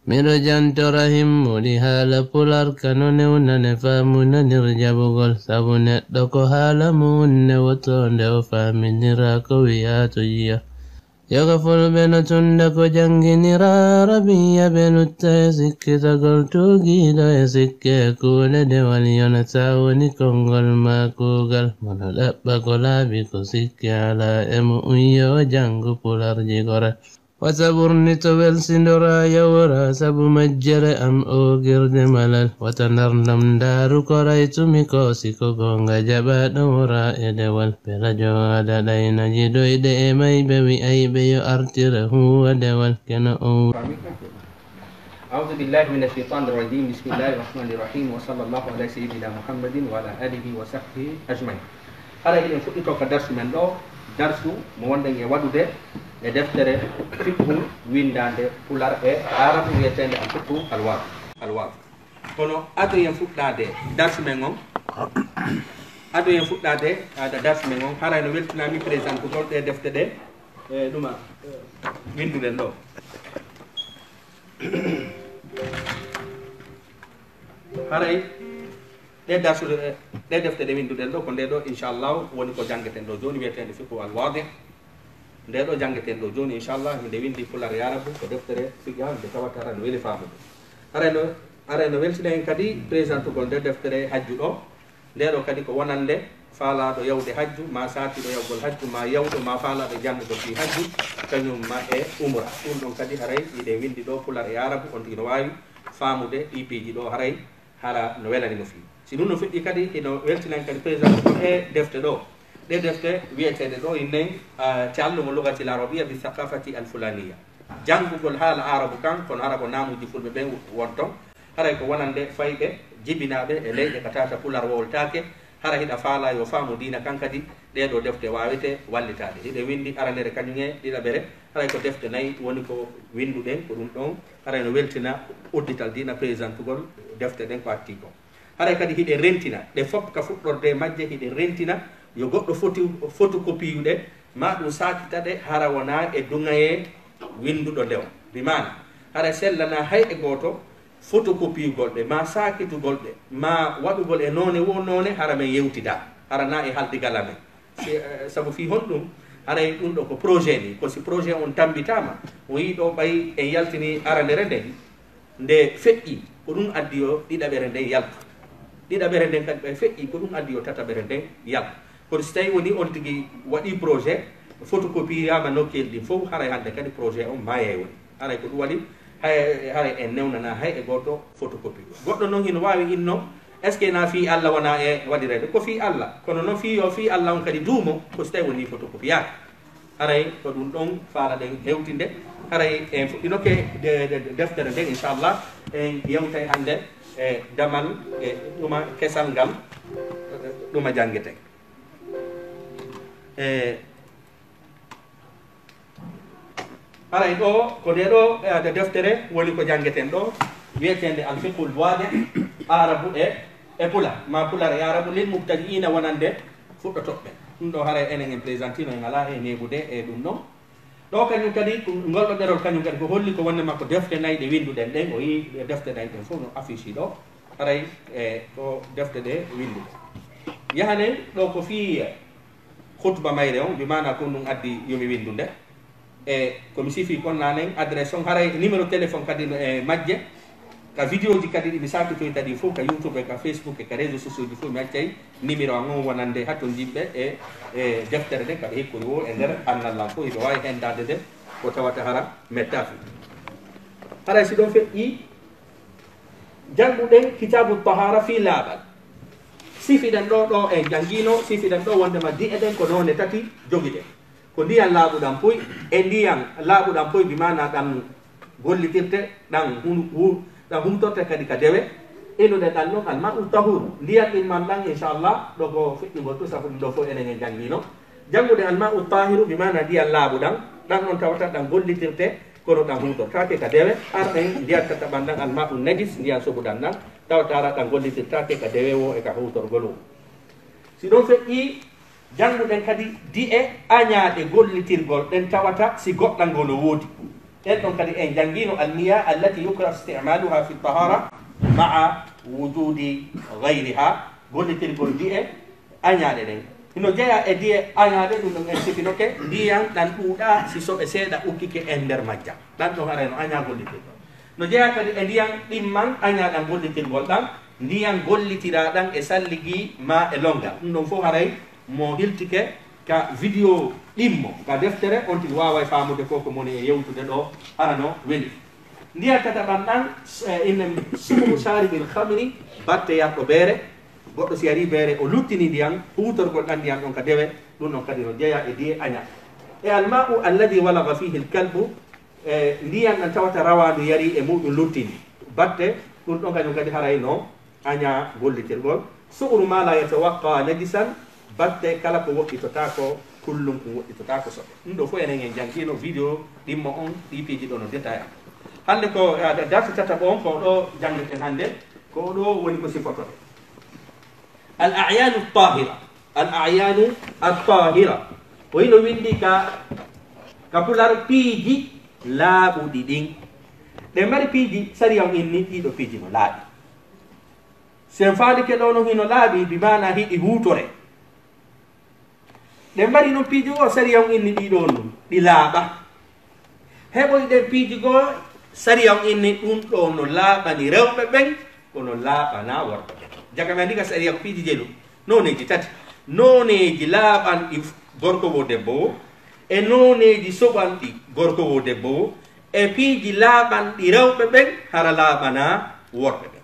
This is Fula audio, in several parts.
Miro jantorahim muli hala pular kanone unane famuna nirjabugol sabune doko hala munne wotonde o faminira ko wiyato yiya yoga fol beno tunda ko janginira rabiya benu ta sikkita gol tugida e sikke kule de waliyona tawoni kongol makugal mono labba ko labi ko sikke ala emu uyo jangu pular jigore وتبرني تبل سندرا يورا سبو مجر أم أوغر دملل وتنرنم دارو كريت ميكوسي كوغونغا جبا نورا إدوال بلا جواد دين جدو إدئ مي بوي أي بيو أرتره ودوال كنا أو أعوذ بالله من الشيطان الرجيم بسم الله الرحمن الرحيم وصلى الله على سيدنا محمد وعلى آله وصحبه أجمعين هذا هي فوتو كدرس من دو درس موندن يودو ده e deftere fiqhu windande pular e arabu wiyetende al fiqhu alwaf kono ado yen fuɗɗade darsu men on ado yen fuɗɗade ada darsu men on haray no weltinami présente ko golɗe defte ɗe e ɗuma winduɗen ɗo haray ɗe darsu ɗe defte ɗe winduɗen ɗo ko nde ɗo inchallah woni ko janggueten ɗo joni wiyetende fiqhu alwadi nde ɗo jangeten ɗo joni inchallah nde windi pular yarabu ko deftere fiqha nde tawata ara no weeli faamude ara no weltina en kadi présentugol nde deftere hajju ɗo nde ɗo kadi ko wonande faalaɗo yawde hajju ma saatiɗo yawgol hajju ma yawɗo ma faalaɗo jammugol fi hajju kañum ma e umra ɗum ɗon kadi haray ɗiɗe windi ɗo pular yarabu on tigi no wawi faamude ɗi piiji ɗo haray hara no welani no fi si ɗum no feƴƴi kadi ino weltina en kadi présentugol e defte ɗo ɗe defte wiyeteɗe ɗo innen callugo lugati l arabia bi thaqafati al fulaniya janngugol haala arabu kan kono hara ko namuji fulɓe ɓe wonton haray ko wonande fayɓe jibinaɓe e leyɗe ka tata pular wowltake hara hiɗa faala yo faamu dina kan kadi ɗeɗo defte wawete wallitade hiɗe windi aranere kañum e ɗiɗaɓere haray ko defte nayyi woni ko winduɗen ko ɗum ɗon haray no weltina uddital dina présentugol defte ɗen ko hatti ko haray kadi hiɗe rentina ɗe fof ka fuɗɗorde majje hiɗe rentina yo goɗɗo photocopie yuɗe ma ɗum sakitaɗe hara wona e dugaye winduɗo ndew bimana hara sellana hay e goto photocopie golɗe ma sakitugol ɗe ma waɗugol e none wo none hara men yewtida hara na e haldigal amen saabu fi honɗum haray ɗum ɗo ko projet ni ko si projet on tambitama o yiɗo ɓay en yaltini aranere nden nde feƴƴi ko ɗum addi o ɗiɗaɓere nden yaltu ɗiɗaɓere nden kadi ɓe feƴƴi ko ɗum addi o tataɓere nden yaltu kono si tawi woni on tigi waɗi projet photocopie yama nokkel ɗin fof haray hande kadi projet on maye woni haray ko ɗum waɗi haray en newnana hay e goto photocopie goɗɗo noon hino wawi inno est ce que na fi allah wona e waɗirede ko fi allah kono noon fi o fi allah on kadi duumo ko si tawi woni photocopie yaake haray ko ɗum ɗon faalaɗen hewtinde haray en fuɗɗinoke deftere nden inchallah en yewtay hande e damal e ɗuma kesal ngal ɗuma janggueten haray ɗo ko nde ɗo de deftere woni ko jangueten ɗo wiyetende al fiqhul wadi arabu e pula ma pular e arabu lil mubtadiina wonande fuɗɗotoɓɓe ɗum ɗo haray enen en présentino en ala e nebude e ɗum ɗon ɗo kañum kadi ngolɗo ɗerol kañum kadi ko holli ko wonde makko defte nayyi ɗe winduɗen ɗen o yi defte nayyi ɗen fof no affiche ɗo haray e ko defte ɗe winduɗe yahanen ɗo ko fi khutba mayre on bimana ko ɗum addi yomi windude e komi sifi kon nanen adresse on haray numéro téléphone kadi e majje ka vidéo ji kadi ɗiɓe sakitoy kadi fof ka youtube e ka facebook e ka réseau sociaux ji fof mi accay numéro an on wonande hatto jimɓe e deftere nde kaɓe hekkori wo e nder annallam fof hiɓe wawi hendade nde ko tawata hara mettafi haray si ɗon feƴƴi jannguɗen kitabu tahara fi laaɓal sifiɗen ɗo en jangino sifiɗen ɗo wondema di eɗen ko none tati joguiɗen ko ndiyan laaɓuɗan poy e ndiyan laaɓuɗan poy bimana ɗan gollitirte ɗan humtorte kadi ka dewe enuɗen ɗan ɗon alma u tahur ndiyan ɗin man ɗan inchallah ɗo ko feƴƴugol to sabu ɗum ɗo fof enen en jangino janngude alma u tahiru bimana ndiyan laaɓuɗan ɗan ɗon tawata ɗan gollitirte kono ɗan humtortake ka dewe ar en ndiyan tataɓan ɗan alma u najis ndiyan sobuɗan ɗan tawatara ɗan gollitirtake ka dewe wo e ka hutorgol o si ɗon feƴƴi jannguɗen kadi di e añaɗe gollitirgol ɗen tawata si goɗɗal ngol o woodi أنتم كان إن جنجين المياه التي يكره استعمالها في الطهارة مع وجود غيرها قلت الجندية أنيا لين إنه جاء إدي أنيا لين إنه إنسفينوك ديان dan uda siso eseda ukike ender majja dan to hareno أنيا قلت no jaya kadi e ndiyam ɗimman añaɗan gollitirgol ɗan ndiyam gollitiraɗan e salligi ma e longal ɗum ɗon fof haray mo hiltike ka vidéo ɗimmo ka deftere on tigi wawa famude ko ko moni e yewtude ɗo arano weli ndiyam tataɓan ɗan inne sumru saribil hamri batte yarɗo beere goɗɗo si ari beere o luttini ndiyam hutorgol ɗan ndiyam ɗon ka dewe ɗum ɗon kadi no jeeya e diye aña e alma'u alladi walaga fihi lkalbu ndiyam ɗan tawata rawandu yari e muɗum luttini batte ɗum ɗon kañum kadi harayno aña gollitirgol su'ru ma la yatawaqqa najisan batte kala ko woɗɗitotako kullum ko woɗɗitotako soɓe ɗum ɗo fof enen en jangkino vidéo ɗimmo on ɗi piiji ɗo no détail hande ko darse tataɓo on ko ɗo jangeten hande ko ɗo woni ko sifotode al ayanu tahira al ayanu attahira o hino windi ka pular piiji laaɓuɗi ɗin ɗe mari piiji sariyam inni ɗiɗo piiji no laaɓi sen faadike ɗo no hino laaɓi bi mana hiɗi hutore ɗe mari noon piiji goo sariyam inni ɗiɗo ɗum ɗi laaɓa heɓoy ɗen piiji goo sariyam inni ɗum ɗo no laaɓani rewɓe ɓen kono laaɓana worɓe ɓen jagame andi ka sariyam piiji jelu noneji tati noneji laaɓanɗi gorko wo debbo o e noneji soɓanɗi gorko wo debbo o e piiji laaɓanɗi rewɓe ɓen hara laaɓana worɓe ɓen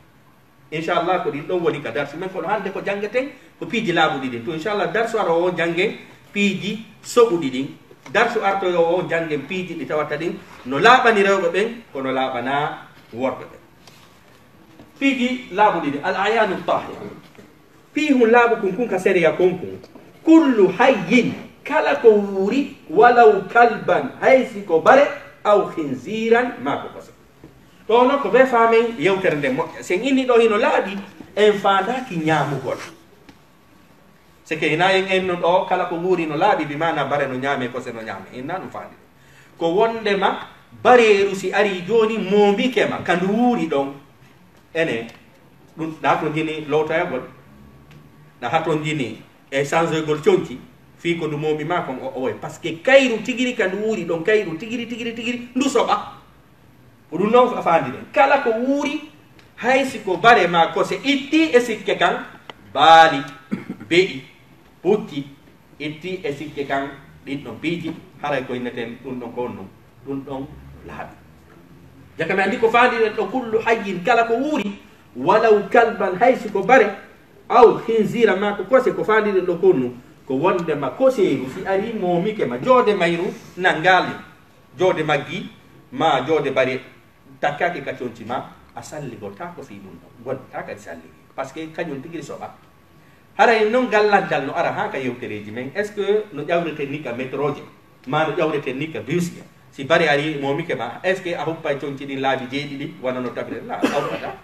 inchallah ko ɗin ɗon woni ka darsu men kono hande ko janggeten ko piiji laaɓuɗi ɗin to inchallah darsu ara o janggen piiji soɓuɗi ɗin darsu artoyo o janggen piiji ɗi tawata ɗin no laaɓani rewɓe ɓen kono laaɓana worɓe ɓen piiji laaɓuɗi ɗin al ayanu tahir piihum laaɓu kun kun ka séria konkun kullu hayyin kala ko wuuri walaw kalban haysi ko bare aw khinziran ma ko kosa ɗo noon ko ɓe faamen yewtere nde moƴƴa sen inni ɗo hino laaɓi en faandaki ñaamugol c'est que hina en enno ɗo kala ko wuuri no laaɓi bi mana bare no ñaame kose no ñaame inna ɗum faandi ɗum ko wondema bareeru si ari jooni mombikema kandu wuuri ɗon ene ɗum ɗa to jini lowtoyagol ɗa ha toon jini e changeugol conki fii ko ndu moomi ma kon o owoy par ce que kayru tigiri ka ndu wuuri ɗon kayru tigiri ndu soɓa ko ɗum noon faandiɗen kala ko wuuri haysi ko bare ma ko se itti e sikke kan baali beɗi putti itti e sikke kan ɗin ɗon piiji haray ko inneten ɗum ɗon ko non ɗum ɗon laaɓi jakame andi ko faandiɗen ɗo kullu hayyin kala ko wuuri walaw kalban haysi ko bare aw khinzira ma ko kose ko faandiɗen ɗo konnu ko wondema koseeru si ari momike ma joode mayru nangali joode maggi ma joode bari takkaki ka conci ma a salligol ta ko fi ɗum ɗon gonda kadi salligi par ce que kañum tigiri soɓa haray noon gallantal no ara ha ka yewtereji men est ce que no ƴawreten ni ka métroje ma no ƴawreten ni ka busje si bari ari momike ma est ce que a huppay conci ɗin laabi jeeɗiɗi wona no tabire la awɗata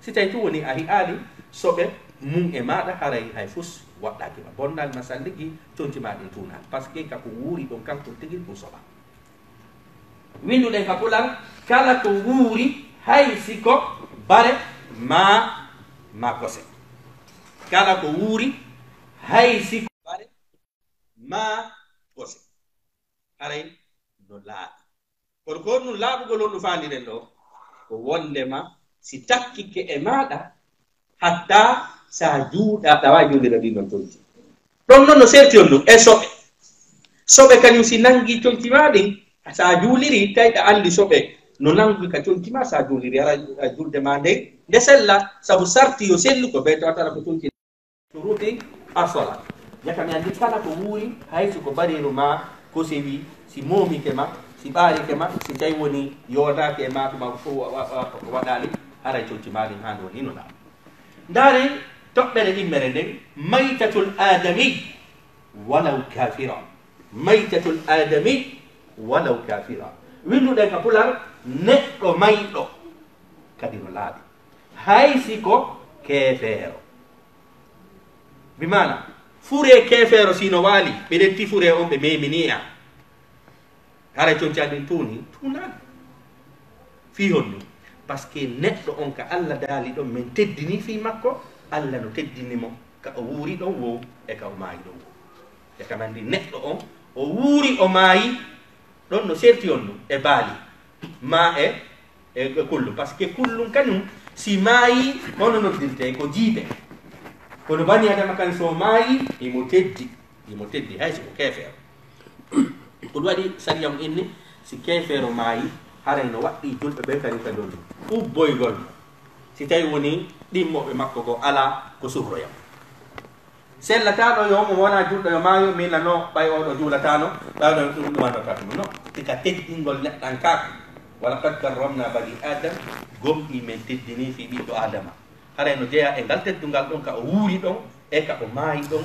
si tawi tu woni a hi'aali soɓe mum e maɗa haray hay fus waɗɗakima bonnal ma salligi conci ma ɗin tunal par ce que kako wuuri ɗon kanko tigiri ɗum soɓa winduɗen ka pulan kala ko wuuri hay siko bare ma kose kala ko wuuri hay siko bare ma kose haray no laaɓi kono ko ɗum laaɓugol on ɗum faandiren ɗo ko wondema si takkike e maɗa hatta sa juuɗa ɗa wawi juulira ɗin ɗon tonti ɗon noon no serti on ɗum e soɓe kañum si nangi conti ma ɗin sa juuliri tawiɗa andi soɓe no nangi ka conti ma sa juuliri ara julde ma nden nde sella sabu sarti yo sellu ko ɓe tawatara ko conti ruti a sola jakami andi kala ko wuuri hayso ko baɗiru ma ko sewi si momike ma si ɓaarike ma si tawi woni yodake e ma tuma fof waɗali haray conti ma ɗin hande woni no ɗa ndaari toɓɓere immere nden maytatul adami walaw kafira maytatul adami walaw kafira winduɗen ka pular neɗɗo mayɗo kadi no laaɓi haysi ko keefeero bimana fure keefeero sino waali ɓe ɗetti fure on ɓe meminiya haray conci aɗin tuuni tunani fi honno parce que neɗɗo on ka Allah daali ɗon min teddini fi makko Allah no teddinimo ka o wuuri ɗon wo e ka o maayi ɗon wo e kam andi neɗɗo on o wuuri o maayi ɗon no serti on ɗum e baali ma e kullu parce que kullum kañum si maayi hono noddirte ko jiibe kono bani adama kan so maayi imo teddi hay siko keefeero ko ɗum waɗi sariyam inni si keefeero maayi haray no waɗɗi julɓe ɓe kadi ka donnu ubboygol si tawi woni ɗimmoɓe makko ko ala ko suhroyam sellataɗo yo mo wona julɗo yo maayo milano ɓay oɗo juulatano ɓayɗo ɗum ɗumanoka ɗum no tika teddingol neɗɗan kako wala kad karramna bani adam gomɗi men teddini fi ɓiɗɗo adama haray no jeeya e ngal teddungal ɗon ka o wuuri ɗon e ka o maayi ɗon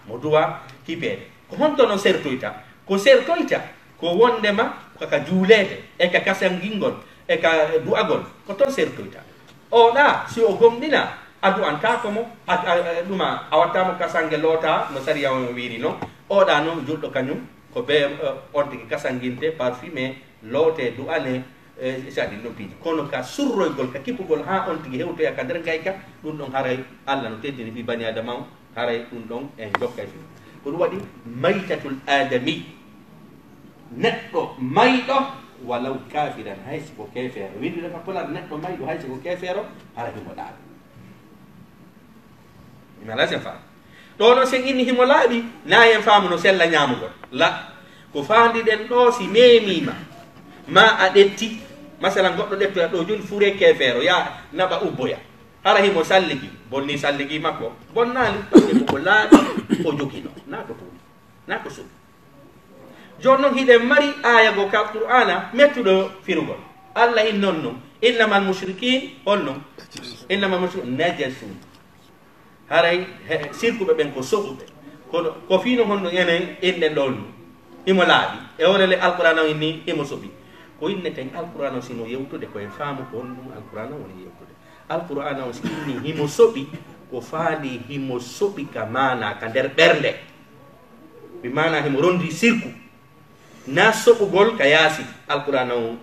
mo duwa hipeede ko honto no sertoyta ko sertoyta ko wondema kaka juulede e ka kasangingol e ka du'agol ko ton sertoyta oɗa si o gomɗina a du'antako mo ɗuma a wattamo kasange loota no sariya o wiiri noon oɗa noon julɗo kañum ko be on tigi kasanginte parfumé loote du'ane sadi noppiiji kono ka surroygol ka kippugol ha on tigi hewtoya ka nder gayka ɗum ɗon haray Allah no teddini fi bani adama o haray ɗum ɗon en jokkay fi ko ɗum waɗi maytatul adami neɗɗo mayɗo walaw kafiran hay siko keefeero windude ka pular neɗɗo mayɗo hay siko keefeero hara himo laaɓi imala sen faam ɗo noon sen inni himo laaɓi nayen faamu no sella ñaamugol la ko faandiɗen ɗo si memima ma a ɗetti masalan goɗɗo ɗettoya ɗo joni fure keefeero ya naɓa ubboya hara himo salligi bonni salligi makko bonnali parce ko laaɓi o jogino na ko tuuɗi na ko suɓi joni noon hiɗen mari aya go ka qur'ana mettuɗo firugol Allah in nonno innamal mushrikin holno innamal mushrikin najasun haray sirkuɓe ɓen ko soɓuɓe kono ko fino honno enen inɗen ɗon imo laaɓi e orele alqur'ana o inni imo soɓi ko inneten alqur'ana o sino yewtude koye faamu ko on ɗum alqur'ana woni yewtude alqur'ana o si inni himo soɓi ko faali himo soɓi ka mana ka nder ɓernde mi mana himo rondi sirku na soɓugol ka yaasi alqur'ana o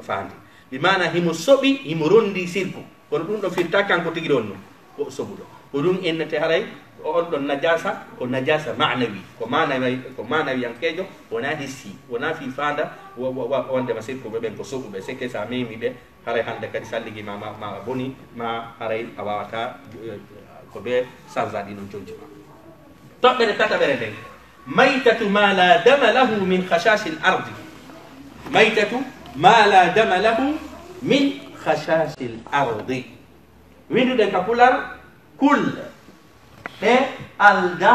faandi mi mana himo soɓi himo rondi sirku kono ɗum ɗo firta kanko tigi ɗon no ko soɓuɗo ko ɗum ennete haray on ɗon najasa ko najasa manawi ko manawi yankejo wona hissi wona fi fanda wondema sirkuɓe ɓen ko soɓuɓe seke sa memi ɓe haray hande kadi salligi ma boni ma haray a wawata ko ɓe sansaɗi ɗum jonci ma toɓɓere tataɓere nden maytatu ma la dama lahu min khashasi l ardi maytatu ma la dama lahu min khashasi l ardi winduɗen ka pular kulle e alda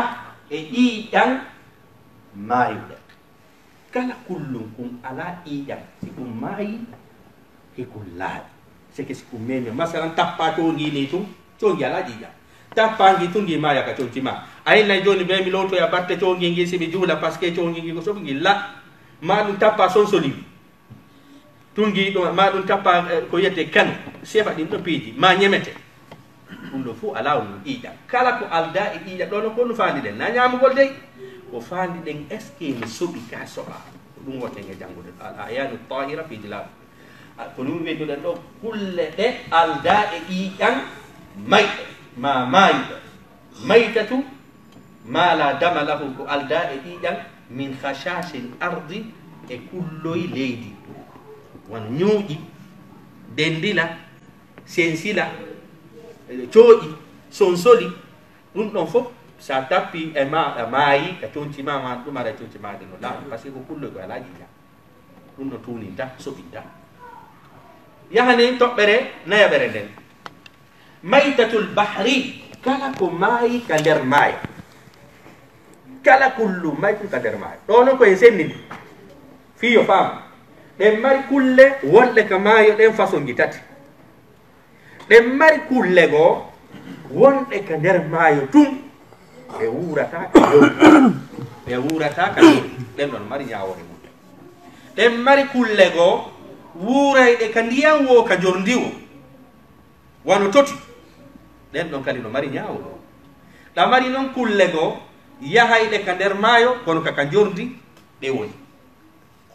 e ƴiiƴan maayuɗe kala kullum kum ala ƴiiƴan si ɗum maayi hiko laaɓi seke si ɗum memi masalan tappa tongi ni tum tongi ala ƴiiƴan tappangi tungi maaya ka tontima ayinnayi joni ɓe mi lowtoya batte tongi ngi simi juula par ce que tongi ngi ko soɓgi la ma ɗum tappa sonsoliwi tungi ɗum ma ɗum tappa ko yiyete kanu sefa ɗin ɗo piiji ma ñemete ɗum ɗo fof ala ɗum ƴiiƴa kala ko alda e ƴiiƴa ɗo no ko no faandi ɗen na ñaamugol dey ko faandi ɗen est ce que mi soɓi ka soɓa ko ɗum woten e janngude ayanu tahira piiji laaɓu ko ɗum wedduɗen ɗo kulle ɗe alda e ƴiiƴan mayɗe ma maayuɗe maytatu ma la dama lahu ko alda e ƴiiƴan min khashashil ardi e kulloye leydi won ñuuƴi dendila sensila cooƴi sonsoli ɗum ɗon fof sa tappi e ma a maayi ka coñcima ma ɗum ara coñcima ɗe no laaɓi par ce que ko kulloy ko ala ƴiiƴa ɗum no tuuninta soɓinta yahane toɓɓere nayaɓere nden maytatul bahri kala ko maayi ka nder maaya kala kullu maytu ka nder maaya ɗo noon koye sennidi fiyo faama ɗen mari kulle wonɗe ka maayo ɗen façon ji tati ɗen mari kulle goo wonɗe ka nder maayo tum ɓe wurata ka dow ɓe wurata ka dow ɗen ɗon mari ñawore muɗum ɗen mari kulle goo wuurayɗe ka ndiyam wo ka jorndi o wano toti ɗen ɗon kadi no mari ñaworo ɗa mari noon kulle goo yahayɗe ka nder maayo kono kaka jorndi ɗe woni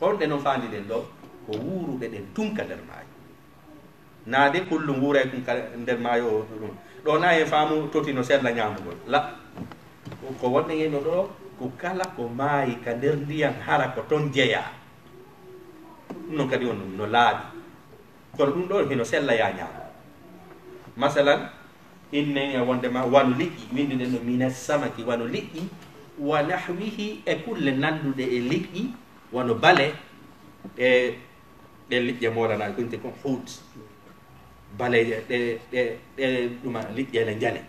honɗe noon faandi ɗen ɗo ko wuuruɓe ɗen tunka nder maayo naade kullu wuuray kum nder maayo o ɗum ɗo na e faamu totino sella ñaamugol la ko wonɗe heno ɗo ko kala ko maayi ka nder ndiyam hara ko toon jeeya ɗum noon kadi on no laaɓi kono ɗum ɗo heno sella ya ñaamo masalan inne wondema wano liƴƴi winduɗen no mina samaki wano liƴƴi wa nahwihi e kulle nanduɗe e liƴƴi wano bale ɗe liƴƴe molanaɗe ɗumte kon huut bale ɗe ɗuma liƴƴele jale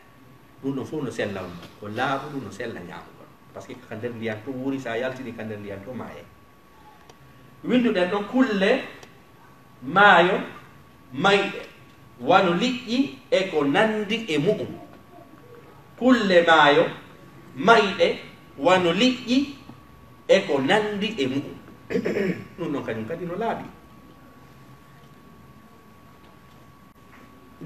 ɗum ɗon fof no sella on ko laaɓu ɗum no sella ñaamugol par ce que ka nder ndiyam to wuuri sa yaltini ka nder ndiyam to maaye winduɗen ɗon kulle maayo mayɗe wano liƴƴi e ko nandi e mu'um kulle maayo mayɗe wano liƴƴi e ko nandi e mu'um ɗum ɗon kañum kadi no laaɓi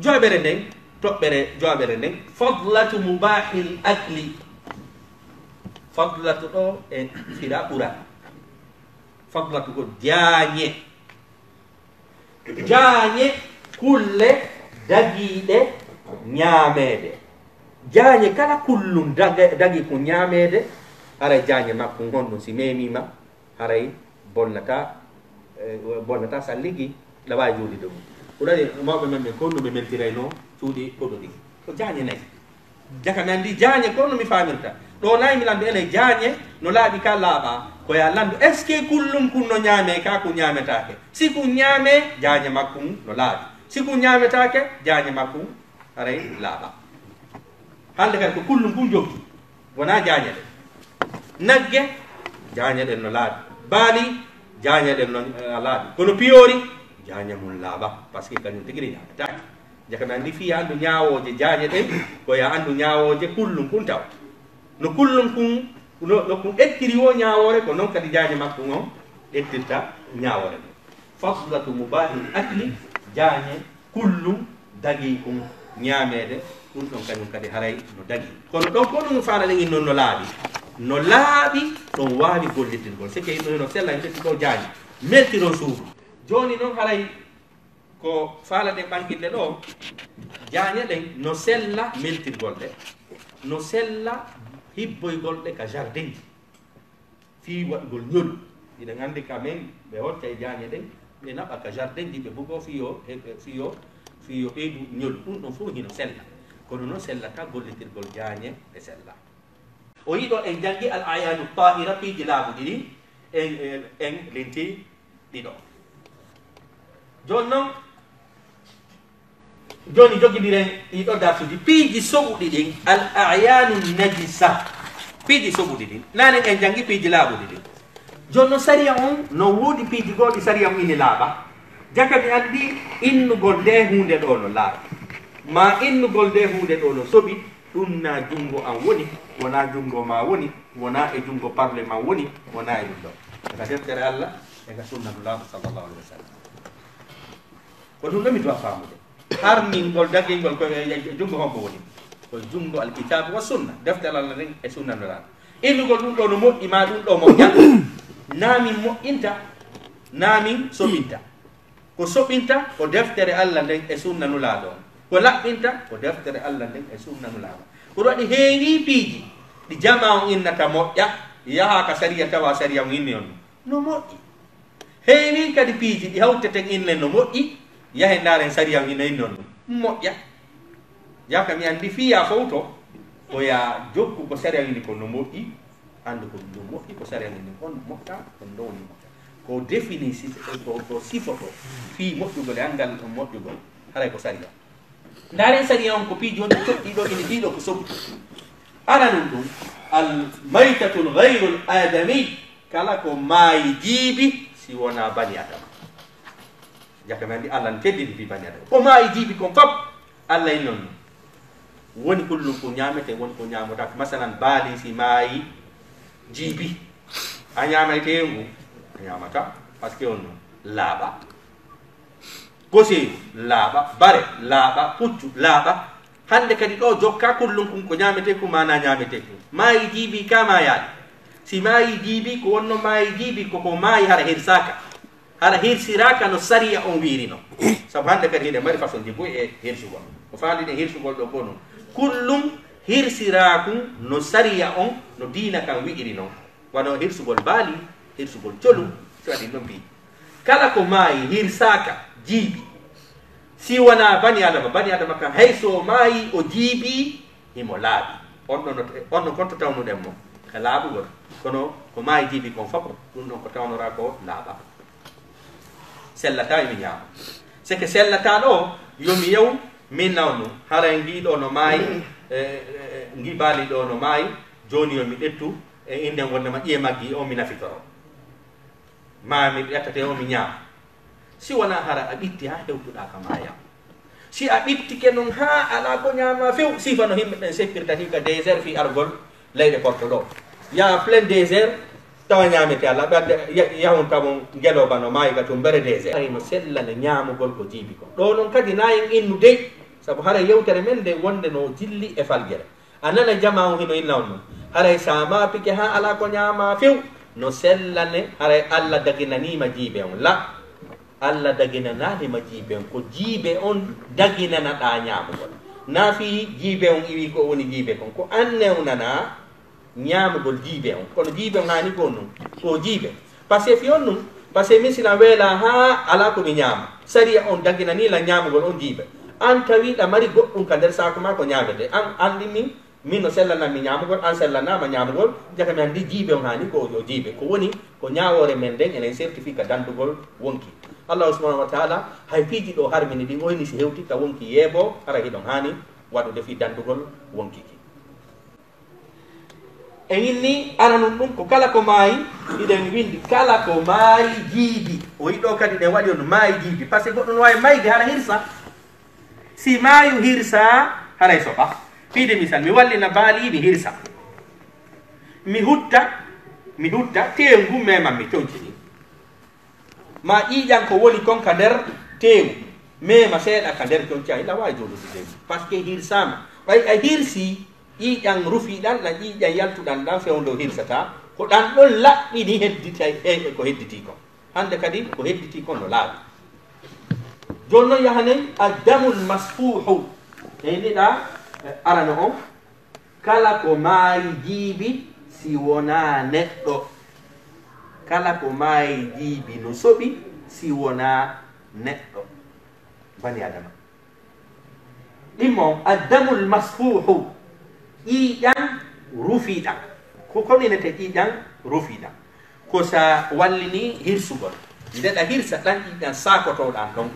joɓere nden toɓɓere joɓere nden fadlatu mubahil akli fadlatu ɗo e fira ɓura fadlatu ko jaañe kulle dagiiɗe ñaameede jaañe kala kullum dagi ko ñaameede haray jaañe makko gonɗum si memima haray bonnata sa liggi ɗa wawi juuɗide mum ɓurani mawɓe men ɓe kon no ɓe meltirayno cuuɗi koɗo ɗi ko jaañe nayi jaka mi anndi jaañe kon no mi famirta ɗo nayi mi landu ene jaañe no laaɓi ka laaɓa koya landu est ce que kullum kun no ñaame ka ko ñaametake si ko ñaame jaañe makkum no laaɓi si ko ñaametake jaañe makkum haray laaɓa hande kadi ko kullum kun joggi wona jaañe ɗe nagge jaañe ɗen no laaɓi baali jaañe ɗen no laaɓi kono piyoori jaañe mum laaɓa par ce que kañum tigiri ñaametake jaka mi anndi fiya anndu ñaawoje jaañe ɗen koya anndu ñaawoje kullum kun taw no kullum kun no ko ettiri wo ñaawore ko noon kadi jaañe makko on ettirta ñaawore ɗum faslatu mubahil akli jaañe kullum dagi kum ñaameede ɗum ɗon kañum kadi haray no dagi kono ɗon ko ɗum faalaɗen in noon no laaɓi ɗon waawi gollitirgol c'est que no sella en tetti ɗo jaañe meltiro suudu jooni noon haray ko faalaɗen ɓanginɗe ɗo jaañe ɗen no sella meltirgol ɗe no sella hibboygol ɗe ka jardin ji fii waɗgol ñolu ɗiɗen anndi ka men ɓe hotta e jaañe ɗen ɓe naɓa ka jardin ji ɓe bugo fiyo ɓeydu ñolu ɗum ɗon fof hino sella kono noon sellata gollitirgol jaañe e sella o yiɗo en janngi al ayanu tahira piiji laaɓuɗi ɗi en linti ɗiɗo jooni noon joni jogidiren ɗiɗo darsuji piiji soɓuɗi ɗin al ayanu najisa piiji soɓuɗi ɗin nanen en janngi piiji laaɓuɗi ɗin joni noon saria on no woodi piiji goɗɗi saria on ini laaɓa jaka mi anndi innugol nde hunde ɗo no laaɓi ma innugol nde hunde ɗo no soɓi ɗum na junngo an woni wona junngo ma woni wona e junngo parle ma woni wona e ɗum ɗo eka deftere allah eka sunnatullahu sallllahu alih wa sallam ko ɗum ɗo mi tuwa faamude harmingol dagingol koye junngo honko woni koye junngo alkitabe wa sunna deftere allah nden e sunnatullahu innugol ɗum ɗo no moƴƴi ma ɗum ɗo moƴƴa naamin moƴƴinta naamin soɓinta ko soɓinta ko deftere allah nden e sunnanulaaɗo on ko laɓɓinta ko deftere allah nden e sunnanulaaɗo ko ɗo waɗi heewi piiji ɗi jama on innata moƴƴa yaha ka sariya tawa sariya on inni on no moƴƴi heewi kadi piiji ɗi hawteten inne no moƴƴi yahe ndaaren sariya on ina inni on moƴƴa jaka mi anndi fiya fof to koya joggu ko sariya inni ko no moƴƴi anndu ko ɗum moƴƴi ko sariya inni on moƴƴa kon ɗo woni moƴƴa ko défini ko sifoto fii moƴƴugol e angal moƴƴugol haray ko sariya ndaaren sariya on ko piiji wonde toɗɗiɗo ine ɗiɗo ko soɓi ara ɗum ɗum al maytatul gayrul adami kala ko maayi jiibi si wona bani adama jaka mi anndi allah n teddini fi bani adama ko maayi jiibi kon fof allah in noon woni kullum ko ñaamete woni ko ñaamotaka masalan baali si maayi jiibi a ñaamayte ngu a ñaamata par ce que on laaɓa goseeru laaɓa bare laaɓa puccu laaɓa hannde kadi ɗo jokka kullum kum ko ñaamete kum mana ñaamete kum maayi jiibi ka maayaali si maayi jiibi ko wonno maayi jiibi koko maayi hara hen saka hara hirsiraka no sariya on wirino sabu hande kadi hiɗe mari façon jibboy e hirsugol ko faaliɗe hirsugol ɗo bo noon kullum hirsirakum no sariya on no diina kan wi'iri noon wano hirsugol baali hirsugol colu si waɗi ɗon mbi kala ko maayi hirsaka jiibi si wona bani adama kam hay so maayi o jiibi himo laaɓi on ɗon konto tawnuɗen mo e laaɓugol kono ko maayi jiibi kon fof ɗum ɗon ko tawnora ko laaɓa sellata emi ñaama seke sellata ɗo yomi yew min nawnu haray ngiɗo no maayi ngi baali ɗo no maayi joni yomi ɗettu e inde gondema ƴiye maggi o mi nafitoro ma mi ƴettate o mi ñaama si wona hara a ɓitti ha hewtuɗa ka maayam si a ɓittike noon ha ala ko ñaama few sifa no yimɓe ɓen seppirta hika désert fi argol leyɗe porto ɗo ya plein désert tawa ñaamete alla ɓadde yahun tamo ngeloba no maayi ga to mbere désert ayno sellane ñaamugol ko jiibi ko ɗo noon kadi nayen innu dey sabu hara yewtere men nde wonde no jilli e faljere a nana jama o hino innaw noon haray sa maapike ha ala ko ñaama few no sellane haray allah daginanima jiibe on la allah daginananima jiibe on ko jiibe on daginanaɗa ñaamugol naafi jiibe on iwi ko woni jiibe kon ko annewnana ñaamugol jiibe on kono jiibe on hani ko noon ko jiibe par ce que fiyon noon par ce que min sina weela ha ala komi ñaama saria on daginanila ñaamugol on jiibe an tawiɗa mari goɗɗum ka nder saako ma ko ñaamete an andi min no sellananmi ñaamugol an sellanama ñaamugol jaka mi andi jiibe on hani ko o jiibe ko woni ko ñaawore men nden enen certifié ka dandugol wonki allahu subhanahu wa taala hay piiji ɗo harmini ɗi oyni si hewti ka wonki yeebo hara hiɗon hani waɗude fi dandugol wonkiki e inni aranum ɗum ko kala ko maayi iɗen windi kala ko maayi jiibi o yiɗo kadi ɗen waɗi on maayi jiibi par ce que goɗɗo no wawi mayde hara hirsa si maayu hirsa haray soɓa fiide misal mi wallina baaliɓe hirsa mi hutta tewngu memanmi toncini ma ƴiiƴan ko woni kon ka nder tewu mema seeɗa ka nder conci a ila wawi joɗude tewu par ce que hirsama ɓay a hirsi ƴiiƴan rufiɗan ɗan ƴiiƴan yaltuɗan ɗan fewdo hirsata ko ɗan ɗon laɓɓini heddita e ko hedditi kon hande kadi ko hedditi kon no laaɓi joni noon yahanen addamul masfuhu e ndiɗa arano on kala ko maayi jiibi si wona neɗɗo kala ko maayi jiibi no soɓi si wona neɗɗo bani adama ɗimmo addamul masfuhu ƴiiƴan rufiɗan ko koninete ƴiiƴan rufiɗan ko sa wallini hirsugol ndeɗa hirsa ɗan ƴiiƴan sakotoɗan ɗon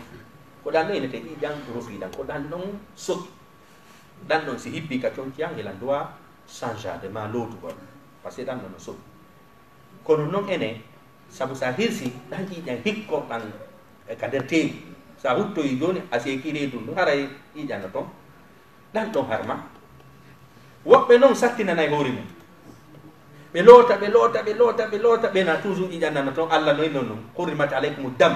ko ɗan ɗon inete ƴiiƴan rufiɗan ko ɗan ɗon soɓi ɗan ɗon si hippi ka conciyan hilan dowa changeade ma lowtugol par ce que ɗan ɗon no soɓi kono noon enen sabu sa hirsi ɗan ƴiiƴan hikkorɗan ka nder tewi sa huttoyi joni a seeki reydum ɗum haray ƴiiƴan no toon ɗan ɗon harma woɓɓe noon sattinanayi hoore mum ɓe loota ɓena toujours ƴiiƴan nana toon allah no innon noon hurrimat aleykum dam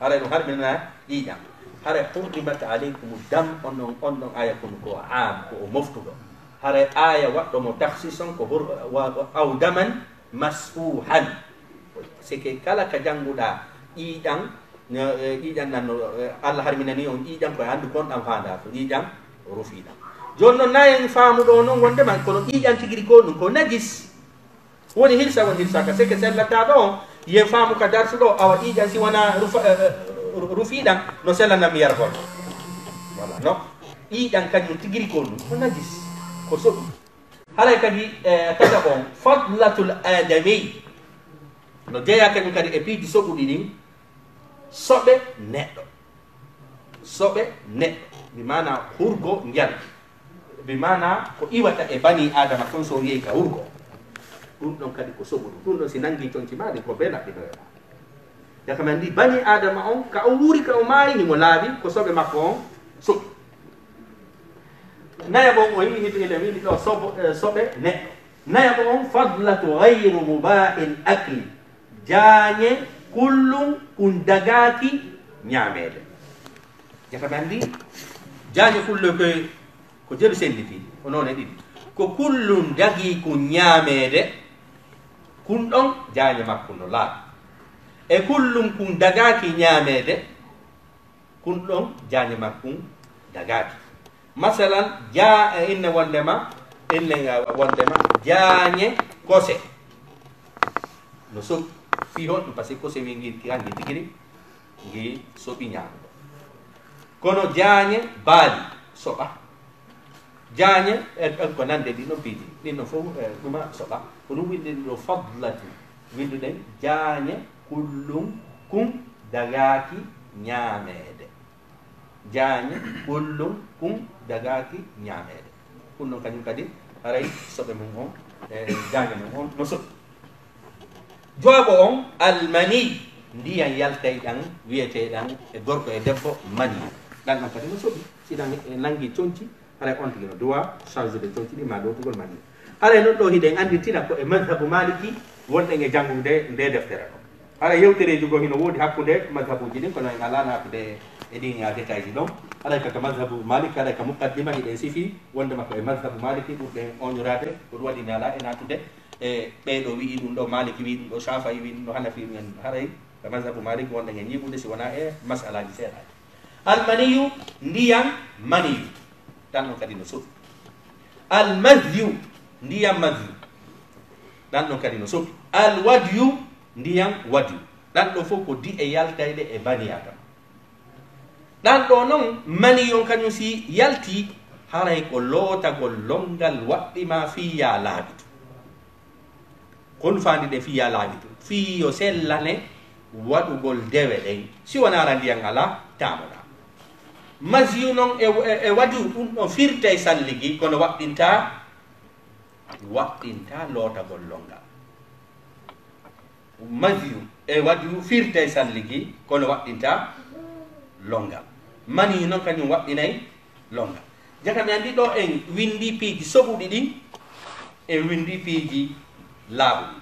haray ɗum harminana ƴiiƴan haray hurrimat aleykum dam on ɗon aya kono ko am ko o moftuɗo haray aya waɗɗo mo taxsis on ko aw daman masfuhan c'est que kala ka jannguɗa ƴiiƴan nanno allah harminani on ƴiiƴan koye andu kon ɗam fanda ko ƴiiƴan rufiɗan joni noon nayen faamuɗo noon wondema kono ƴiiƴan tigiri ko ɗum ko najis woni hirsa won hirsaka c'est que sellata ɗo yen faamu ka darsuɗo awa ƴiiƴan si wona rufiɗan no sellanami yargol voilà non ƴiiƴan kañum tigiri ko ɗum ko najis ko soɓi haray kadi tata on fadlatul adami no jeeya kañum kadi e piiji soɓuɗi ɗin soɓe neɗɗo mi mana hurgo njal mi mana ko iwata e bani adama kon so yehi ka hurgo ɗum ɗon kadi ko soɓuɗum ɗum ɗon si nangi conci maɗi ko be laɓɓinoyoɗa yakam andi bani adama on ka o wuuri ka o maayi himo laaɓi ko soɓe makko on soɓi naya bon o yii hiɗo wiɗi ɗo soɓe neɗɗo naya bo on fadlatu gayru mubahin akli jaañe kullum ɗum dagaki ñaamede yakam andi jaañe kullo ko jeru senditi o noon e ɗiɗi ko kullum dagi ko ñaamede kun ɗon jaañe makko no laaɓi e kullum kun dagaki ñamede kun ɗon jañe makkum dagaki masalan inne wondema jañe kose no soɓi fi hon ɗum par ce que kose min gi andi tigiri gi soɓi ñamuɗo kono jañe baali soɓa jañe ko nande ɗi ɗon piiji ɗin ɗon fof ɗuma soɓa ko ɗum winɗen ɗo fadlatu winduɗen jañe kullum kum dagaki ñamede jañe kullum kum dagaki ñamede ɗum ɗon kañum kadi haray soɓe mum on jañe mum on no soɓi jooɓo on almani ndiyan yaltay ɗan wiyeteɗan e gorko e debbo mani ɗan ɗon kadi no soɓi siɗan nangi coñci haray on tigi no dowa charge de coñci ɗi ma ɗowtugol mani haray non ɗo hiɗen anditina ko e madhabu maliki wonɗen e janngude nde deftere ɗo haray yewtereji go hino woodi hakkude madhabuji ɗin kono en ala naatude e ɗin détail ji ɗon haray kaka madhabu maliki haray ka muqaddima hiɗen sifi wondema ko e madhabu maliki ɓurɗen oñorade ko ɗum waɗi mi ala e naatude e ɓeɗo wi'i ɗum ɗo maliki wi ɗum ɗo shafayi wi ɗum ɗo hanafi en haray ka madhabu maliki wonɗen e ñiɓude si wona e masalaji seeɗaji almaniyu ndiyan maniyu tan ɗon kadi no soɓi almadyu ndiyan madyu ɗan ɗon kadi no soɓi alwadyu ndiyan wadyu ɗan ɗo fof ko di e yaltayɗe e bani adama ɗan ɗo noon maniyon kañum si yalti haray ko lootagol longal waɗɗima fiya laaɓitu kon fandi ɗe fiya laaɓitu fiyo sellane waɗugol dewe ɗen si wonara ndiyan ala tamoɗa masyu noon e wadu ɗum ɗon firta e salligi kono waɗɗinta lootagol longal masyu e wadu firta e salligi kono waɗɗinta longal mani noon kañum waɗɗinay longal jaka mi andi ɗo en windi piiji soɓuɗi ɗin e windi piiji laaɓuɗi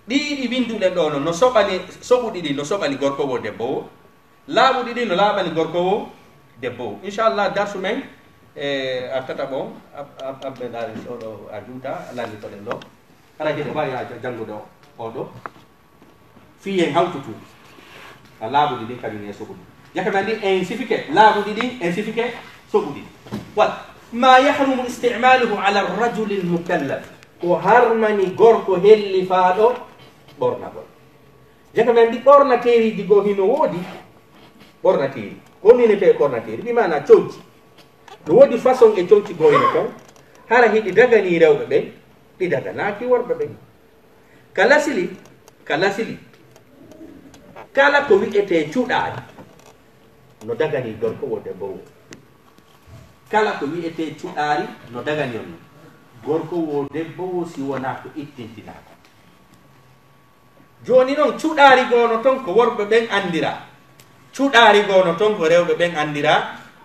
ɗiɗi winduɗen ɗo no soɓani soɓuɗi ɗi no soɓani gorko wo debbo wo laaɓuɗi ɗi no laaɓani gorko wo debbo wo inchallah darsu men a tata ɓon abɓe ɗari oɗo a juuta landi toɗen ɗo ara heɗe wawi ha janngude oɗo fiyen hawtutu a laaɓuɗi ɗin kañum e soɓuɗi yakame andi en sifike laaɓuɗi ɗin en sifike soɓuɗi wat ma yahrumu istimaluhu ala rajuli lmukallaf ko harmani gorko hellifaɗo ɓornagol jakame andi ɓornateriji goo hino woodi ɓornateri ko ninete ɓornateri ɗimana coñci no woodi façon e coñci goo hino ton hara hiɗi dagani rewɓe ɓen ɗi daganaki worɓe ɓen kala sili kala ko wi'ete cuɗaari no dagani gorko wo debbo wo kala ko wi'ete cuɗaari no dagani on gorko wo debbo wo si wona ko ittintinaka joni noon cuɗaari goono ton ko worɓe ɓen andira cuɗaari goono ton ko rewɓe ɓen andira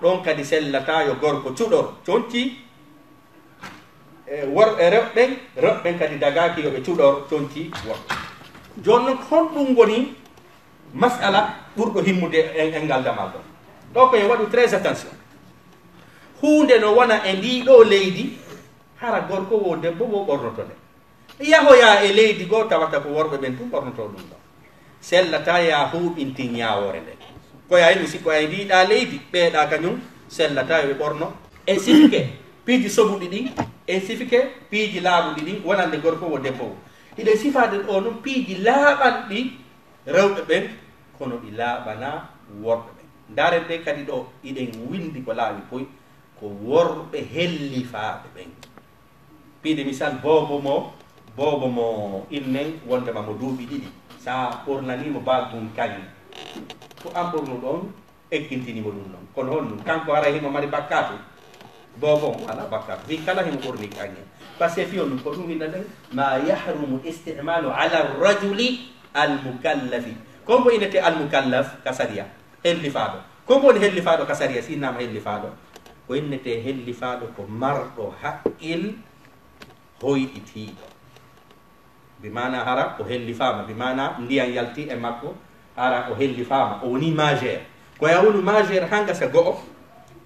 ɗon kadi sellata yo gorko cuɗor conci worɓe rewɓen kadi dagaki yoɓe cuɗor conci worɓe joni noon honɗum woni masala ɓurɗo himmude e ngal damal ɗon ɗo koye waɗu très attention hunde no wona e ndiɗo leydi hara gorko wo debbo wo ɓornoto nde yahoya e leydi goo tawata ko worɓe ɓen tum ɓornoto ɗum ɗon sellata ya huɓintin ñawore nde koya yimi sikko ay ndiɗa leydi ɓeeɗa kañum sellata yoɓe ɓorno e sifike piiji sobuɗi ɗin e sifike piiji laaɓuɗi ɗin wonande gorko wo debbo wo hiɗe sifade ɗo noon piiji laaɓanɗi rewɓe ɓen kono ɗi laaɓana worɓe ɓen ndaren ɗe kadi ɗo iɗen windi ko laawi poy ko worɓe hellifaaɓe ɓen piide misal boobo mo innen wondema mo duuɓi ɗiɗi sa ɓornanimo bagum kañum ko an ɓornu ɗon ekkintinimo ɗum ɗon kono hon ɗum kanko ara himo mari bakkatu boobo ala bakkatu fi kala himo ɓorni kañum par ce que fiyon ɗum ko ɗum winda ɗen ma yahrumu istimalu ala rajuli almukallafi kombo inete almukallaf kasaria hellifaɗo kombo woni hellifaɗo kasaria si innama hellifaɗo ko innete hellifaɗo ko marɗo haqqil hoyɗitiɗo bimana hara o hellifama bimana ndiyan yalti e makko hara o hellifama o woni majeur koya woni majeur hangasa go'o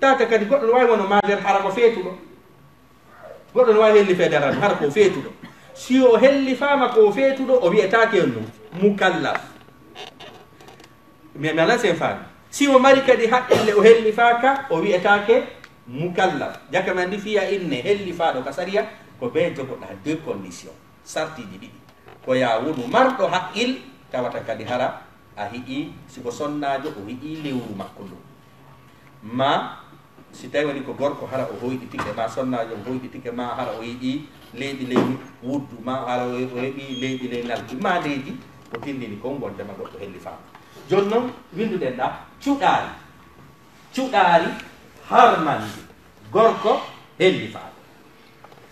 tata kadi goɗɗo no wawi wono majeur hara ko feetuɗo goɗɗo no wawi hellifede hara ko feetuɗo si o hellifama ko feetuɗo o wiyetake on ɗum mukallaf mi ala sen faami si o mari kadi haqqille o helli faaka o wi'etake mukallaf jakamandi fiya inne helli faaɗo ka sariya ko be jogoɗa deux condition sartiji ɗiɗi ko ya wonu marɗo haqqil tawata kadi hara a hiƴi siko sonnajo o hiƴi lewru makko ndu ma si tawi woni ko gorko hara o hoyɗitike ma sonnajo o hoyɗitike ma hara o yiɗi leydi leydi wuddu ma hara o heeɓi leydi ley naldi ma leydi o tindini kon gondema goɗɗo helli faama joni noon winduɗen ɗa cuɗaari harmandi gorko helli faama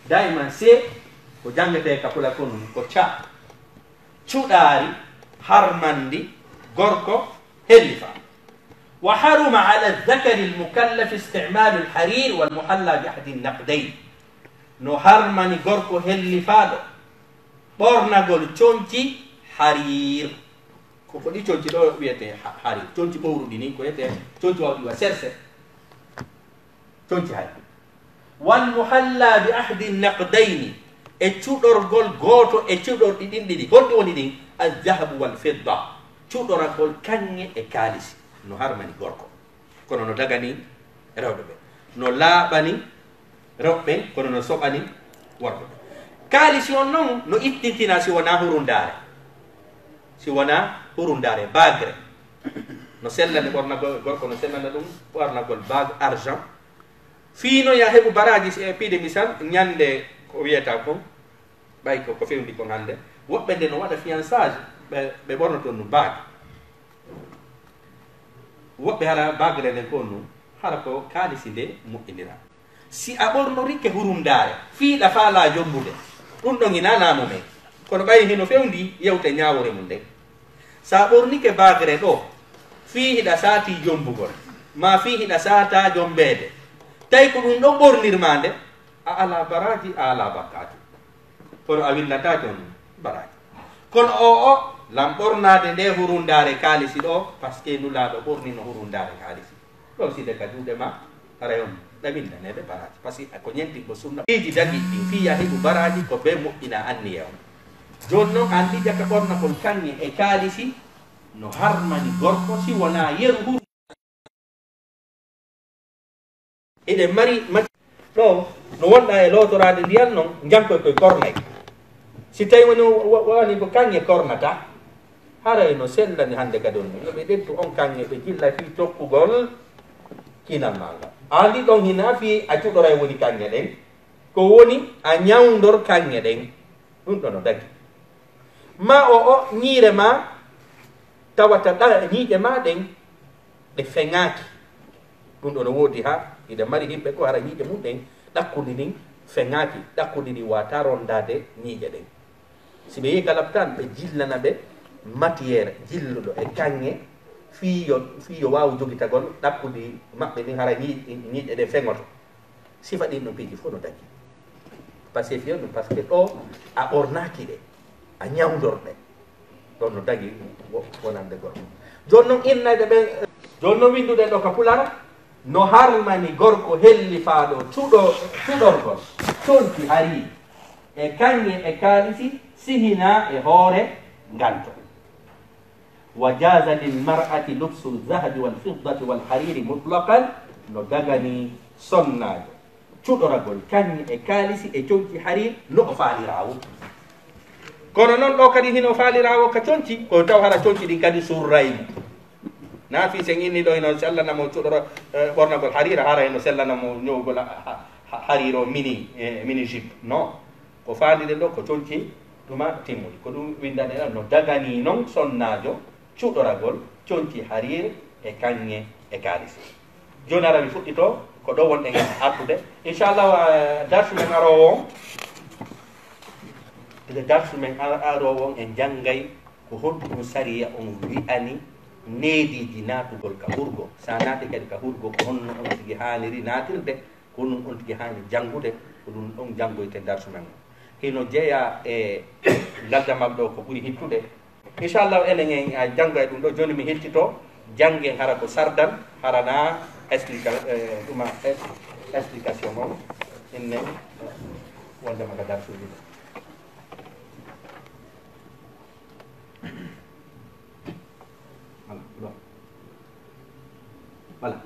daiman se ko jangete kapula kon ko ca cuɗaari harmandi gorko helli faama وحرم على الذكر المكلف استعمال الحرير والمحلى بأحد النقدين no harmani gorko helli faɗo ɓornagol conci harir ko ɗi conci ɗo wiyete harir conci ɓowruɗi ni ko wiyete conci wawɗi wa serse conci harir walmuhalla bi ahdi naqdayni e cuɗorgol gooto e cuɗorɗi ɗin ɗiɗi holɗi woni ɗin aljahabu walfidda cuɗoragol kanŋe e kaalisi no harmani gorko kono no dagani rewɓe ɓe no laaɓani rewɓe kono no soɓani worɓe ɓe kaalisi on noon no ittintina si wona hurundare bagre no sellane ɓornagol gorko no sellana ɗum ɓornagol bag argent fiino ya heɓu baraji e piide misal ñande ko wiyata kon ɓay ko fewndi kon hannde woɓɓe nde no waɗa fiançage ɓe ɓorno toon no bag woɓɓe hara bagre nde kon nu hara ko kaalisi nde moƴƴinira si a ɓornorike hurumdare fiiɗa faala jombude ɗum ɗon hinanamo men kono ɓayi hino fewndi yewte ñawore mum nden sa ɓornike bagre ɗo fii hiɗa saati jombugol ma fii hiɗa saata jombeede tawi ko ɗum ɗon ɓornirma nde a ala baraji a ala bakkati kono a willatake on baraji kono o lam ɓornade nde hurundare kaalisi ɗo par ce que nulaɗo ɓornino hurundare kaalisi ɗon side ka juuɗe ma ara on ɗamindanede baraji par ce que ko ñentinko sunna iji dagui ɗin fiya heɓu baraji ko be moƴƴina anniya on joni noon an ɗijaka ɓornakol kanŋe e kaalisi no harmani gorko si wona yeru hur eɗen mari ɗo no wonɗa e lotorade ndiyan noon jankoy koye kornay si tawi woni wani ko kanŋe kornata haray no sellani hannde kadi on yoɓe ɗettu on kanŋe ɓe jilla fi tokkugol kinal maga andi ɗon hina fi a cuɗora woni kanŋe ɗen ko woni a ñawdor kanŋe ɗen ɗum ɗo no dagi ma o ñiire ma tawata ñiiƴe ma ɗen ɗe feŋaki ɗum ɗo no woodi ha ide mari himɓe ko hara ñiiƴe mum ɗen ɗakkude ndin feŋaki ɗakkude ndi wata rondade ñiiƴe ɗen si ɓe yi kalab tan ɓe jillana ɓe matiére jilluɗo e kanŋe fiyo wawi jogitagol ɗakkude maɓɓe ndin hara ñiiƴe ɗe feŋoto sifa ɗin ɗon piiji fof no dagi par ce que fiyo ɗum par ce que ɗo a ɓornaki ɗe a ñawdorɗe ɗon no dagi wonande gorko joni noon innade ɓe joni noon winduɗen ɗo ka pulara no harmani gorko helli faaɗo cuɗorgol conti hari e kanŋe e kaalisi sihina e hoore nganto wa jaza lilmar'ati lubsu lzahabi walfiddati walhariri mutlaqan no dagani sonnajo cuɗoragol kanŋe e kaalisi e conci harir no o faalirawo kono noon ɗo kadi hino faalirawo ka conci ko taw hara conci ɗin kadi surraymo na fi sen inni ɗo ino sellanamo cuɗoro ɓornagol harira hara eno sellanamo ñowgol hariro mini jupe non ko faaliɗe ɗo ko conci ɗuma timmudi ko ɗum windane ɗa no dagani noon sonnajo cuɗoragol conci harir e kanŋe e kaalisi joni ara mi fuɗɗito ko ɗo wonɗen artude inchallah darsu men arowo on ede darsu men arowo on en janggay ko holɗum sariya on wi'ani neediji naatugol ka hurgo sa naati kadi ka hurgo ko honno on tigi haaniri naatirde ko ɗum on tigi haani janngude ko ɗum ɗon janngoyte darsu men o hino jeeya e ngaddamal ɗo ko ɓuri hittude inchallah enen en janngo e ɗum ɗo joni mi hettito janggen hara ko sardan harana ɗuma explication on inne wondema ka darsuji ɗo voilà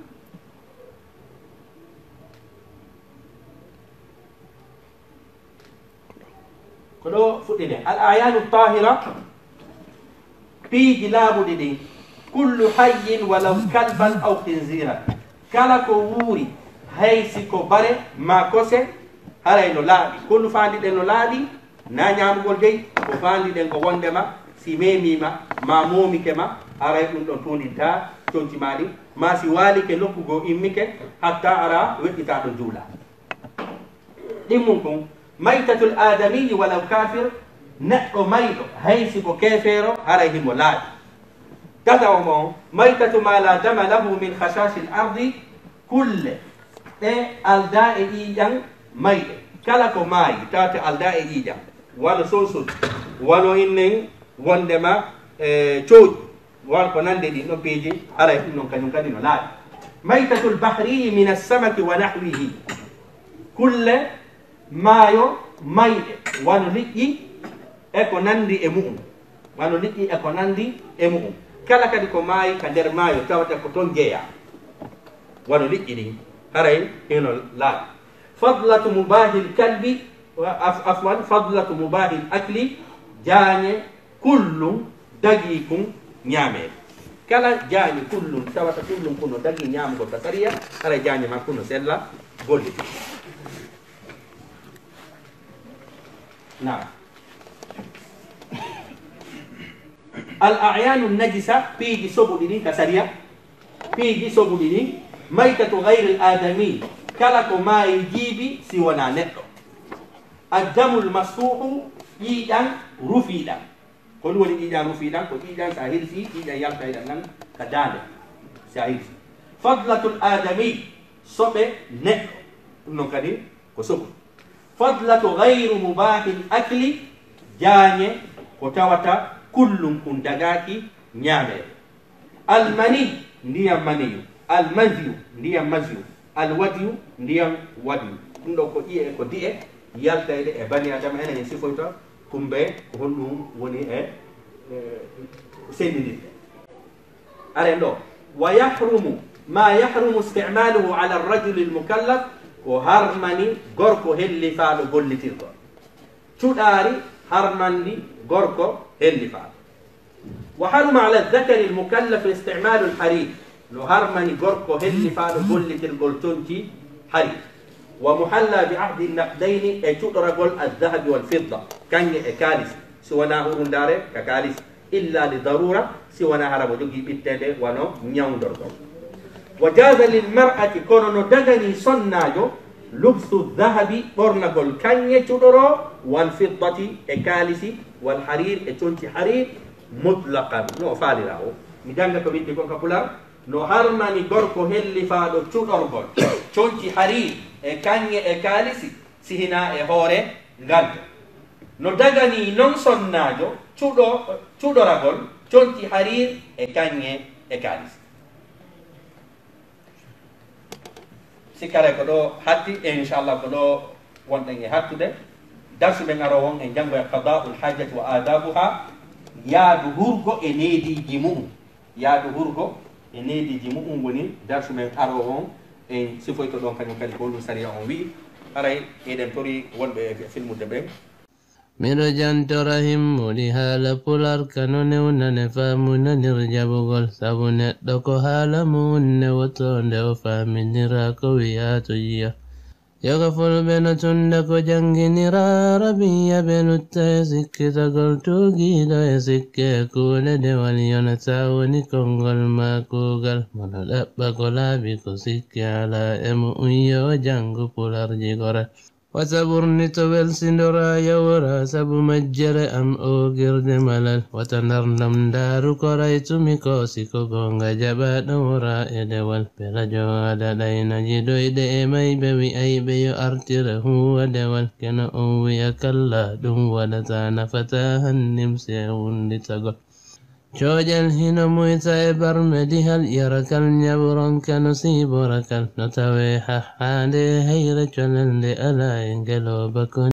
ko ɗo fuɗɗide al ayanu tahira piiji laaɓuɗi ɗin kullu hayyin walaw kalban aw khinzira kala ko wuuri haysi ko bare ma kose haray no laaɓi konno faandiɗen no laaɓi na ñaamugol dey ko faandiɗen ko wondema si memima ma momike ma aray ɗum ɗon tondinta conci ma ɗi ma si waalike nokkugo immike hatta ara weƴƴita ɗo juula ɗimmum kon maytatul adamiyi walaw kafir neɗɗo mayɗo haysi ko kefeero haray himo laaɓi tataw mo maytatu ma la dama lahu min khashashi l ardi kulle ɗe alda e ƴiiƴan mayɗe kala ko maayi tawate alda e ƴiiƴan wano sosol wano innen wondema cooƴi won ko nande ɗi ɗo piiji haray ɗum noon kañum kadi no laaɓi maytatu l bahriyi min alsamaki wa nahwihi kulle maayo mayɗe wano liƴƴi e ko nandi e mu'um wano liƴƴi e ko nandi e mu'um kala kadi ko maayi ka nder maayo tawata ko toon jeeya wano liƴƴi ɗin haray eno laaɓi fadlatu mubahil kalbi afwan fadlatu mubahil akli jaañe kullum dagi kum ñaameede kala jaañe kullum tawata kullum kuno dagi ñaamugo ka sariya haray jaañe ma kuno sella golliti نعم الأعيان النجسة بيجي سبو دي كسرية بيجي سبو دي ميتة غير الآدمي كلكو ما يجيبي سوانا نتو الدم المسفوح إيجان رفيدا كل ولي إيجان رفيدا كل إيجان ساهل سي إيجان يالتا إيجان كدانة ساهل سي فضلة الآدمي صبي نتو نوكادي كسبو فضلة غير مباح الأكل جاني وتوتا كل كن دغاكي نيامي المني ndiyam maniyu almaziyu ndiyam maziyu alwadiyu ndiyam wadiyu ɗum ɗo ko ƴiye ko di'e yaltayde e bani adama enen en sifoyta kumbe ko honɗum woni e sendidirde aren ɗo wa yahrumu ma yahrumu istimaluhu ala arrajuli almukallaf ko harmani gorko hellifaaɗo gollitirgol cuɗaari harmandi gorko hellifaaɗo wa haruma ala aldakari almukallaf istimalu alharir no harmani gorko hellifaaɗo gollitirgol tonci harir wa muhalla bi ahdi naqdayni e cuɗoragol aldahabi walfidda kanŋe e kaalisi si wona hurundare ka kaalisi illa li darura si wona haramo jogii ɓittede wano ñawdorgol wa jaza lilmar'ati kono no dagani sonnajo lubsu dahabi ɓornagol kanŋe cuɗoro walfiddati e kaalisi walharir e conci harir mutlaqan no faalira o mi janga ko wiɗɗi kon ka pular no harmani gorko hellifaaɗo cuɗorgol conci harir e kanŋe e kaalisi sihina e hoore ngalto no dagani non sonnajo cuɗoragol conci harir e kanŋe e kaalisi sikkare ko ɗo hatti e inchallah ko ɗo wonɗen e hattude darsuɓe ngaro won e janngo e qada'u lhajati wa adabuha yaadu hurgo e neediji muɗum yaadu hurgo e neediji muɗum woni darsu men aro on en sifoyto ɗon kañum kadi ko ɗum saria on wi aray eɗen tori wonɓe e filmude ɓen miɗo jantora himmuli haala pular kano newnane faamunanir jabugol sabu neɗɗo ko haala munne wotonde o faaminira ko wiya to yiya yoga fulɓe no tunda ko janginira arabiya ɓe lutta e sikkitagol tugiɗo e sikke kuuɗe dewal yonata woni konngol ma kuugal mono ɗaɓɓa ko laaɓi ko sikke ala e mo unyo jangu pularji gora wata ɓurni to welsindora yawra sabu majjere am o girde malal wata ndarndam ndaaru ko raytumi koosi ko gonga jaɓaɗo wora e dewal pelajo ada ɗayna jiɗoyɗe e mayɓe wi'ayɓe yo artira huwa dewal keno on wi'a kalla ɗum waɗata nafata hannim se wunditagol coojal hino muyta e barmedi hal yarakal ñaɓuron kano siborakal no tawe hahhande hayre colelde ala e ngeloba kon